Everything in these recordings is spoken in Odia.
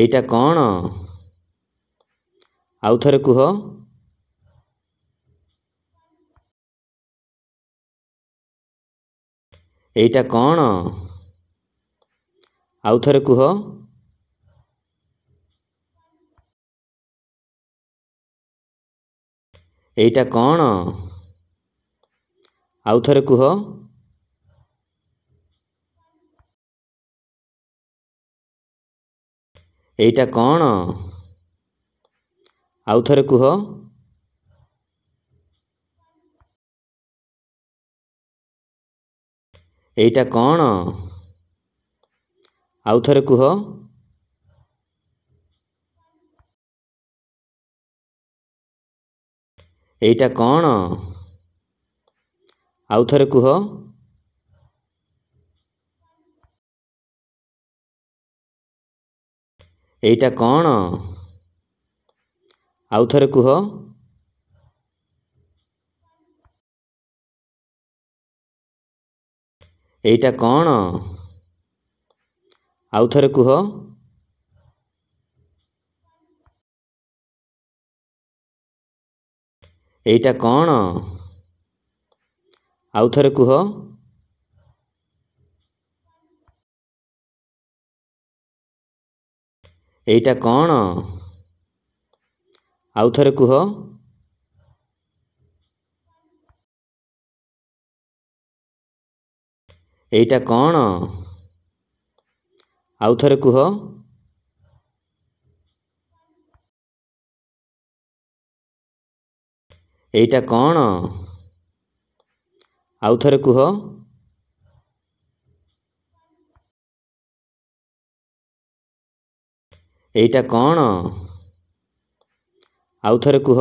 ଏଇଟା କ'ଣ? ଆଉ ଥରେ କୁହ। ଏଇଟା କ'ଣ? ଆଉ ଥରେ କୁହ। ଏଇଟା କ'ଣ? ଆଉ ଥରେ କୁହ। ଏଇଟା କ'ଣ? ଆଉ ଥରେ କୁହ। ଏଇଟା କ'ଣ? ଆଉ ଥରେ କୁହ। ଏଇଟା କ'ଣ? ଆଉ ଥରେ କୁହ। ଏଇଟା କ'ଣ? ଆଉ ଥରେ କୁହ। ଏଇଟା କ'ଣ? ଆଉ ଥରେ କୁହ। ଏଇଟା କ'ଣ? ଆଉ ଥରେ କୁହ। ଏଇଟା କ'ଣ? ଆଉ ଥରେ କୁହ। ଏଇଟା କ'ଣ? ଆଉ ଥରେ କୁହ। ଏଇଟା କ'ଣ? ଆଉ ଥରେ କୁହ। ଏଇଟା କ'ଣ? ଆଉ ଥରେ କୁହ।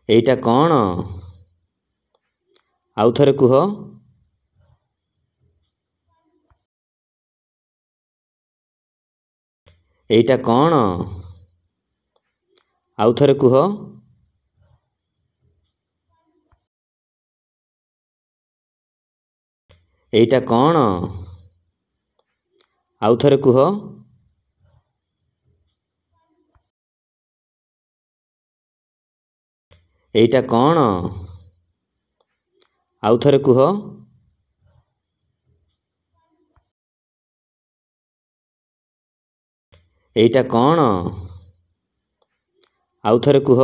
ଏଇଟା କ'ଣ? ଆଉ ଥରେ କୁହ। ଏଇଟା କ'ଣ? ଆଉ ଥରେ କୁହ। ଏଇଟା କ'ଣ? ଆଉ ଥରେ କୁହ। ଏଇଟା କ'ଣ? ଆଉ ଥରେ କୁହ। ଏଇଟା କ'ଣ? ଆଉ ଥରେ କୁହ।